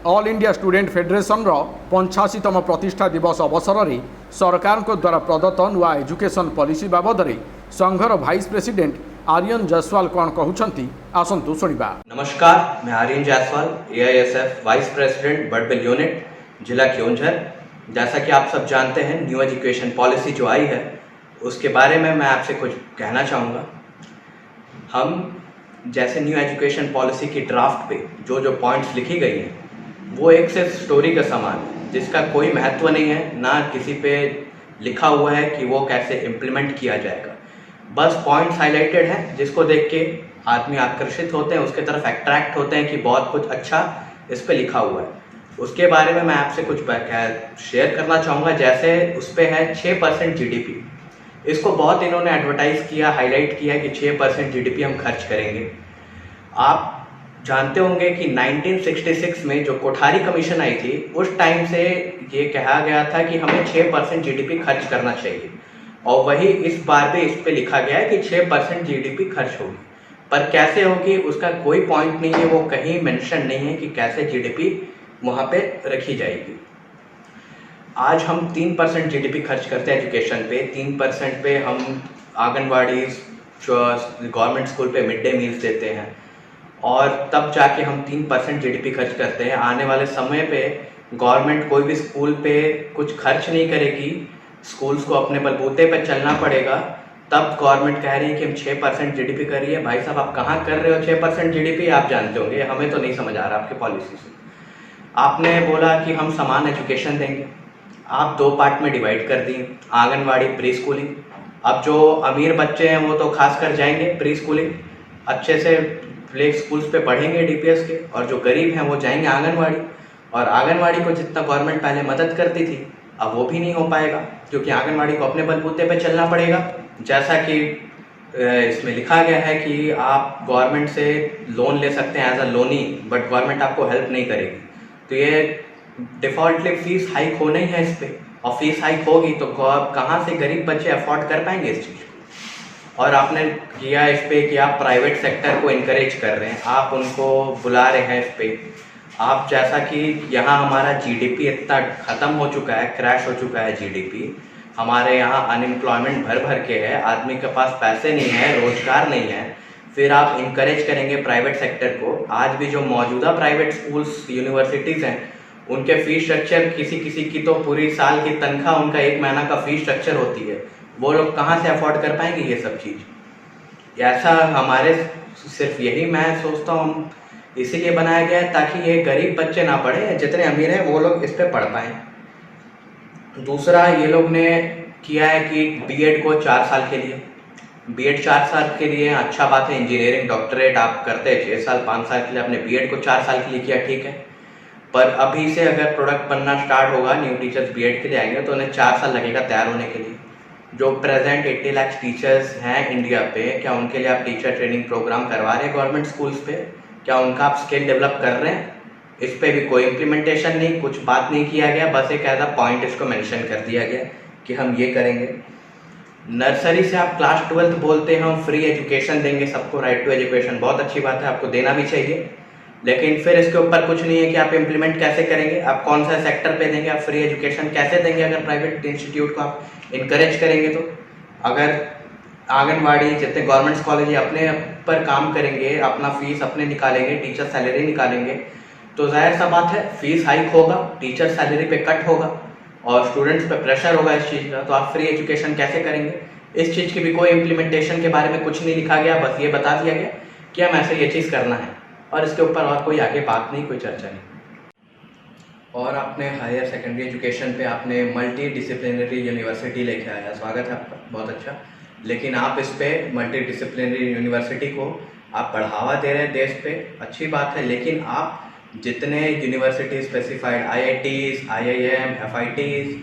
All India student federation रो 85तम प्रतिष्ठा दिवस अवसर में सरकार को द्वारा प्रदत्त नुआ एजुकेशन पॉलिसी बाबद में संघर वाइस प्रेसिडेंट आर्यन जायसवाल कौन कहते आसतु शुणा। नमस्कार, मैं Aryan Jaiswal, AISF vice president Barbil unit, जिला केओंझर। जैसा कि आप सब जानते हैं, न्यू एजुकेशन पॉलिसी जो आई है उसके बारे में मैं आपसे कुछ कहना चाहूँगा। हम जैसे न्यू एजुकेशन पॉलिसी की ड्राफ्ट पे जो पॉइंट्स लिखी गई हैं वो एक सिर्फ स्टोरी का समान है, जिसका कोई महत्व नहीं है, ना किसी पे लिखा हुआ है कि वो कैसे इम्प्लीमेंट किया जाएगा। बस पॉइंट्स हाईलाइटेड हैं जिसको देख के आदमी आकर्षित होते हैं, उसके तरफ अट्रैक्ट होते हैं कि बहुत कुछ अच्छा इस पे लिखा हुआ है। उसके बारे में मैं आपसे कुछ शेयर करना चाहूँगा। जैसे उस पर है 6% GDP। इसको बहुत इन्होंने एडवर्टाइज किया, हाईलाइट किया कि 6% GDP हम खर्च करेंगे। आप जानते होंगे कि 1966 में जो कोठारी कमीशन आई थी उस टाइम से ये कहा गया था कि हमें 6% GDP खर्च करना चाहिए, और वही इस बार भी इस पे लिखा गया है कि 6% GDP खर्च होगी। पर कैसे होगी उसका कोई पॉइंट नहीं है, वो कहीं मेंशन नहीं है कि कैसे GDP वहाँ पे रखी जाएगी। आज हम 3% GDP खर्च करते हैं एजुकेशन पे। 3% पे हम आंगनवाड़ी, गवर्नमेंट स्कूल पे मिड डे मील्स देते हैं, और तब जाके हम 3% GDP खर्च करते हैं। आने वाले समय पे गवर्नमेंट कोई भी स्कूल पे कुछ खर्च नहीं करेगी, स्कूल्स को अपने बलबूते पे चलना पड़ेगा। तब गवर्नमेंट कह रही है कि हम 6% GDP करिए। भाई साहब, आप कहाँ कर रहे हो 6% GDP? आप जानते होंगे, हमें तो नहीं समझ आ रहा आपकी पॉलिसी से। आपने बोला कि हम समान एजुकेशन देंगे, आप 2 पार्ट में डिवाइड कर दिए, आंगनवाड़ी, प्री स्कूलिंग। अब जो अमीर बच्चे हैं वो तो खास कर जाएंगे प्री स्कूलिंग, अच्छे से प्ले स्कूल्स पे पढ़ेंगे DPS के, और जो गरीब हैं वो जाएंगे आंगनवाड़ी। और आंगनवाड़ी को जितना गवर्नमेंट पहले मदद करती थी अब वो भी नहीं हो पाएगा, क्योंकि आंगनवाड़ी को अपने बलबूते पे चलना पड़ेगा। जैसा कि इसमें लिखा गया है कि आप गवर्नमेंट से लोन ले सकते हैं as a loanee, but government आपको हेल्प नहीं करेगी। तो ये डिफॉल्टली फीस हाइक होना ही है इस पर, और फीस हाइक होगी तो कहाँ से गरीब बच्चे अफोर्ड कर पाएंगे इस चीज़ को। और आपने किया इस पे कि आप प्राइवेट सेक्टर को इनकरेज कर रहे हैं, आप उनको बुला रहे हैं इस पे। आप जैसा कि यहाँ हमारा GDP इतना ख़त्म हो चुका है, क्रैश हो चुका है GDP, हमारे यहाँ अनएम्प्लॉयमेंट भर भर के है, आदमी के पास पैसे नहीं है, रोजगार नहीं है, फिर आप इनकरेज करेंगे प्राइवेट सेक्टर को। आज भी जो मौजूदा प्राइवेट स्कूल्स, यूनिवर्सिटीज़ हैं, उनके फीस स्ट्रक्चर किसी की तो पूरी साल की तनख्वाह उनका 1 महीना का फीस स्ट्रक्चर होती है। वो लोग कहाँ से अफोर्ड कर पाएंगे ये सब चीज़? ऐसा हमारे सिर्फ यही मैं सोचता हूँ इसीलिए बनाया गया है ताकि ये गरीब बच्चे ना पढ़े, जितने अमीर हैं वो लोग इस पे पढ़ पाएँ। दूसरा, ये लोग ने किया है कि B.Ed को 4 साल के लिए, B.Ed 4 साल के लिए अच्छा बात है। इंजीनियरिंग डॉक्टरेट आप करते हैं 6 साल 5 साल के लिए, आपने B.Ed को 4 साल के लिए किया, ठीक है। पर अभी से अगर प्रोडक्ट बनना स्टार्ट होगा, न्यू टीचर्स B.Ed के लिए आएंगे तो उन्हें 4 साल लगेगा तैयार होने के लिए। जो प्रेजेंट 80 लाख टीचर्स हैं इंडिया पे, क्या उनके लिए आप टीचर ट्रेनिंग प्रोग्राम करवा रहे हैं गवर्नमेंट स्कूल्स पे? क्या उनका आप स्किल डेवलप कर रहे हैं? इस पे भी कोई इम्प्लीमेंटेशन नहीं, कुछ बात नहीं किया गया, बस एक ऐसा पॉइंट इसको मेंशन कर दिया गया कि हम ये करेंगे। नर्सरी से आप क्लास 12th बोलते हैं हम फ्री एजुकेशन देंगे सबको, राइट टू एजुकेशन, बहुत अच्छी बात है, आपको देना भी चाहिए। लेकिन फिर इसके ऊपर कुछ नहीं है कि आप इम्प्लीमेंट कैसे करेंगे, आप कौन सा सेक्टर पे देंगे, आप फ्री एजुकेशन कैसे देंगे अगर प्राइवेट इंस्टीट्यूट को आप इनकरेज करेंगे तो। अगर आंगनवाड़ी, जितने गवर्नमेंट कॉलेज अपने पर काम करेंगे, अपना फीस अपने निकालेंगे, टीचर सैलरी निकालेंगे, तो जाहिर सा बात है फीस हाइक होगा, टीचर सैलरी पे कट होगा, और स्टूडेंट्स पे प्रेशर होगा इस चीज़ का। तो आप फ्री एजुकेशन कैसे करेंगे? इस चीज़ की भी कोई इम्प्लीमेंटेशन के बारे में कुछ नहीं लिखा गया, बस ये बता दिया गया कि हम ऐसे ये चीज़ करना है, और इसके ऊपर और कोई आगे बात नहीं, कोई चर्चा नहीं। और आपने हायर सेकेंडरी एजुकेशन पे आपने मल्टी डिसिप्लिनरी यूनिवर्सिटी लेके आया, स्वागत है आपका, बहुत अच्छा। लेकिन आप इस पे मल्टी डिसिप्लिनरी यूनिवर्सिटी को आप बढ़ावा दे रहे हैं देश पे, अच्छी बात है। लेकिन आप जितने university specified IITs, IIM, FITs,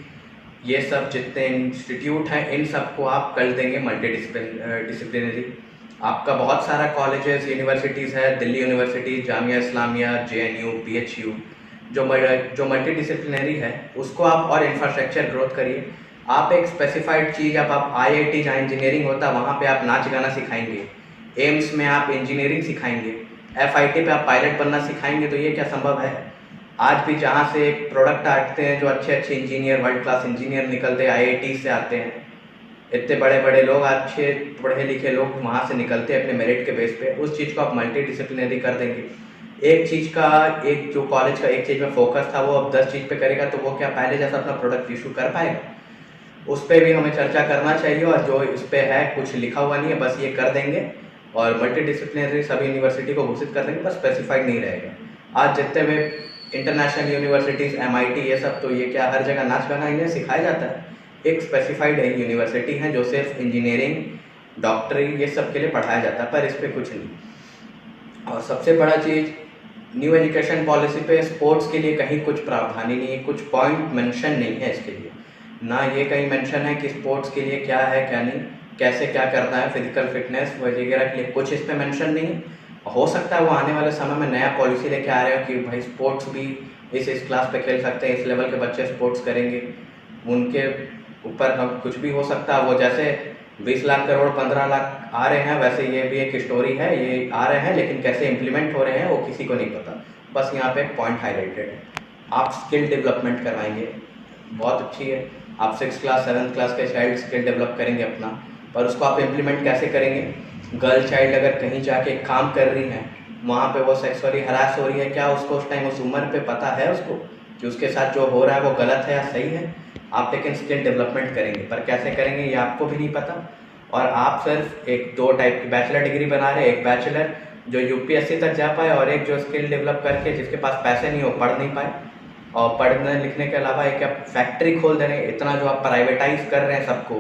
ये सब जितने इंस्टीट्यूट हैं, इन सबको आप कर देंगे मल्टी डिसिप्लिनरी। आपका बहुत सारा कॉलेजेस, यूनिवर्सिटीज़ है, Delhi university, Jamia Islamia, JNU, PHU, जो मल्टी डिसिप्लिनरी है, उसको आप और इंफ्रास्ट्रक्चर ग्रोथ करिए। आप एक स्पेसिफाइड चीज़, अब आप IIT जहाँ इंजीनियरिंग होता है वहाँ पे आप नाच गाना सिखाएंगे, एम्स में आप इंजीनियरिंग सिखाएंगे, FIT पे आप पायलट बनना सिखाएंगे, तो ये क्या संभव है? आज भी जहाँ से एक प्रोडक्ट आते हैं, जो अच्छे अच्छे इंजीनियर, वर्ल्ड क्लास इंजीनियर निकलते हैं, IIT से आते हैं, इतने बड़े बड़े लोग, अच्छे पढ़े लिखे लोग वहाँ से निकलते हैं अपने मेरिट के बेस पे। उस चीज़ को आप मल्टी डिसिप्लिनरी कर देंगे। एक चीज़ का, एक जो कॉलेज का एक चीज़ में फोकस था वो अब 10 चीज़ पे करेगा, तो वो क्या पहले जैसा अपना प्रोडक्ट इशू कर पाएगा? उस पर भी हमें चर्चा करना चाहिए। और जो इस पर है कुछ लिखा हुआ नहीं है, बस ये कर देंगे और मल्टी डिसिप्लिनरी सभी यूनिवर्सिटी को घोषित कर देंगे, बस स्पेसिफाइड नहीं रहेगा। आज जितने भी इंटरनेशनल यूनिवर्सिटीज़, MIT, ये सब, तो ये क्या हर जगह नाच गाना इन्हें सिखाया जाता है? एक स्पेसिफाइड यूनिवर्सिटी है जो सिर्फ इंजीनियरिंग, डॉक्टरी, ये सब के लिए पढ़ाया जाता है, पर इस पर कुछ नहीं। और सबसे बड़ा चीज़, न्यू एजुकेशन पॉलिसी पे स्पोर्ट्स के लिए कहीं कुछ प्रावधान ही नहीं है, कुछ पॉइंट मेंशन नहीं है इसके लिए। ना ये कहीं मेंशन है कि स्पोर्ट्स के लिए क्या है क्या नहीं, कैसे क्या करना है, फिजिकल फिटनेस वगैरह के लिए कुछ इस पर मेंशन नहीं है। हो सकता है वो आने वाले समय में नया पॉलिसी लेके आ रहे हो कि भाई स्पोर्ट्स भी इस क्लास पे खेल सकते हैं, इस लेवल के बच्चे स्पोर्ट्स करेंगे, उनके ऊपर हम कुछ भी हो सकता है। वो जैसे 20 लाख करोड़ 15 लाख आ रहे हैं, वैसे ये भी एक स्टोरी है, ये आ रहे हैं, लेकिन कैसे इम्प्लीमेंट हो रहे हैं वो किसी को नहीं पता। बस यहाँ पे पॉइंट हाईलाइटेड है। आप स्किल डेवलपमेंट करवाएंगे, बहुत अच्छी है। आप 6th क्लास 7th क्लास के चाइल्ड स्किल डेवलप करेंगे अपना, पर उसको आप इम्प्लीमेंट कैसे करेंगे? गर्ल चाइल्ड अगर कहीं जाके काम कर रही है, वहाँ पे वो सेक्सुअली हरास हो रही है, क्या उसको उस टाइम उस उम्र पे पता है उसको कि उसके साथ जो हो रहा है वो गलत है या सही है? आप लेकिन स्किल डेवलपमेंट करेंगे, पर कैसे करेंगे ये आपको भी नहीं पता। और आप सिर्फ एक 2 टाइप की बैचलर डिग्री बना रहे हैं, एक बैचलर जो UPSC तक जा पाए और एक जो स्किल डेवलप करके जिसके पास पैसे नहीं हो, पढ़ नहीं पाए। और पढ़ने लिखने के अलावा एक आप फैक्ट्री खोल दे रहे हैं। इतना जो आप प्राइवेटाइज कर रहे हैं सबको,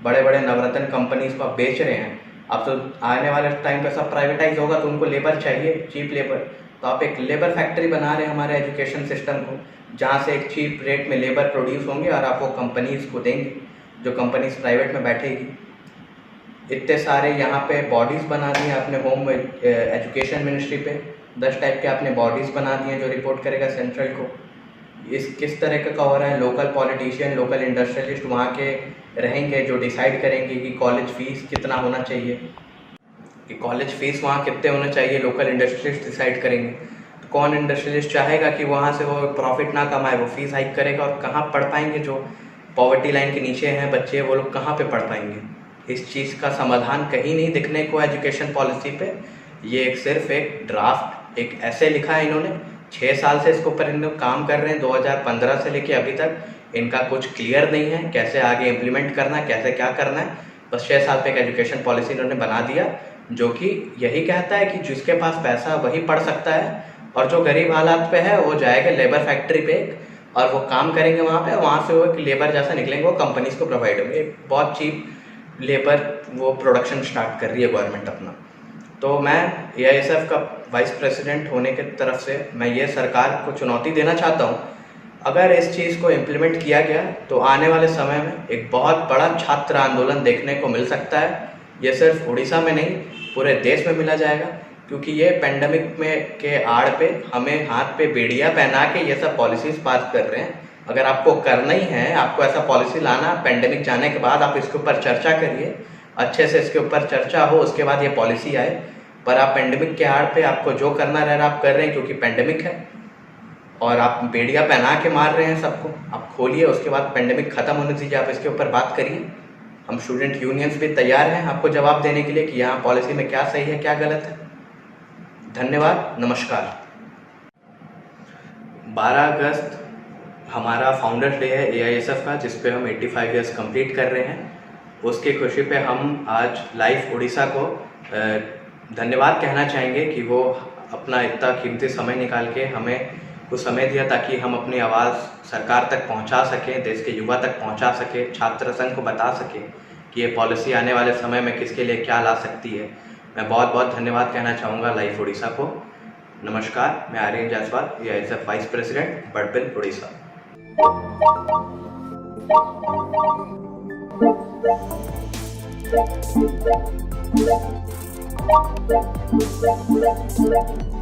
बड़े बड़े नवरत्न कंपनीज को आप बेच रहे हैं। अब तो आने वाले टाइम पे सब प्राइवेटाइज होगा, तो उनको लेबर चाहिए, चीप लेबर। तो आप एक लेबर फैक्ट्री बना रहे हैं हमारे एजुकेशन सिस्टम को, जहाँ से एक चीप रेट में लेबर प्रोड्यूस होंगे और आप वो कंपनीज़ को देंगे, जो कंपनीज प्राइवेट में बैठेगी। इतने सारे यहाँ पे बॉडीज़ बना दी हैं आपने होम एजुकेशन मिनिस्ट्री पे, 10 टाइप के आपने बॉडीज़ बना दी हैं जो रिपोर्ट करेगा सेंट्रल को। इस किस तरह का हो रहा है? लोकल पॉलिटिशियन, लोकल इंडस्ट्रियलिस्ट वहाँ के रहेंगे जो डिसाइड करेंगे कि कॉलेज फीस कितना होना चाहिए, कि कॉलेज फीस वहाँ कितने होने चाहिए, लोकल इंडस्ट्रियलिस्ट डिसाइड करेंगे। तो कौन इंडस्ट्रियलिस्ट चाहेगा कि वहाँ से वो प्रॉफिट ना कमाए, वो फीस हाइक करेगा? और कहाँ पढ़ पाएंगे? जो पॉवर्टी लाइन के नीचे हैं बच्चे, वो लोग कहाँ पे पढ़ पाएंगे? इस चीज़ का समाधान कहीं नहीं दिखने को एजुकेशन पॉलिसी पे। ये सिर्फ एक ड्राफ्ट, एक ऐसे लिखा है इन्होंने। 6 साल से इसके ऊपर इन लोग काम कर रहे हैं, 2015 से लेके अभी तक इनका कुछ क्लियर नहीं है कैसे आगे इम्प्लीमेंट करना है, कैसे क्या करना है। बस 6 साल पे एक एजुकेशन पॉलिसी इन्होंने बना दिया, जो कि यही कहता है कि जिसके पास पैसा वही पढ़ सकता है, और जो गरीब हालात पे है वो जाएगा लेबर फैक्ट्री पे और वो काम करेंगे वहाँ पे, वहाँ से वो एक लेबर जैसा निकलेंगे, वो कंपनीज को प्रोवाइड होंगे। एक बहुत चीप लेबर वो प्रोडक्शन स्टार्ट कर रही है गवर्नमेंट अपना। तो मैं AISF का वाइस प्रेसिडेंट होने की तरफ से मैं ये सरकार को चुनौती देना चाहता हूँ, अगर इस चीज़ को इम्प्लीमेंट किया गया तो आने वाले समय में एक बहुत बड़ा छात्र आंदोलन देखने को मिल सकता है। ये सिर्फ उड़ीसा में नहीं, पूरे देश में मिला जाएगा, क्योंकि ये पेंडेमिक में के आड़ पे हमें हाथ पे बेड़ियाँ पहना के ये सब पॉलिसीज़ पास कर रहे हैं। अगर आपको करना ही है, आपको ऐसा पॉलिसी लाना, पेंडेमिक जाने के बाद आप इसके ऊपर चर्चा करिए, अच्छे से इसके ऊपर चर्चा हो, उसके बाद ये पॉलिसी आए। पर आप पेंडेमिक के आड़ पे आपको जो करना रह रहा आप कर रहे हैं, क्योंकि पेंडेमिक है और आप बेड़ियाँ पहना के मार रहे हैं सबको। आप खोलिए, उसके बाद पेंडेमिक ख़त्म होने दीजिए, आप इसके ऊपर बात करिए। हम स्टूडेंट यूनियंस भी तैयार हैं आपको जवाब देने के लिए कि यहाँ पॉलिसी में क्या सही है क्या गलत है। धन्यवाद, नमस्कार। 12 अगस्त हमारा फाउंडर्स डे है AISF का, जिस पे हम 85 ईयर्स कंप्लीट कर रहे हैं। उसकी खुशी पे हम आज लाइफ उड़ीसा को धन्यवाद कहना चाहेंगे कि वो अपना इतना कीमती समय निकाल के हमें कुछ समय दिया ताकि हम अपनी आवाज़ सरकार तक पहुंचा सकें, देश के युवा तक पहुंचा सकें, छात्र संघ को बता सकें कि ये पॉलिसी आने वाले समय में किसके लिए क्या ला सकती है। मैं बहुत बहुत धन्यवाद कहना चाहूँगा लाइफ उड़ीसा को। नमस्कार, मैं Aryan Jaiswal, AISF vice president, Barbil, Orissa. Thank you.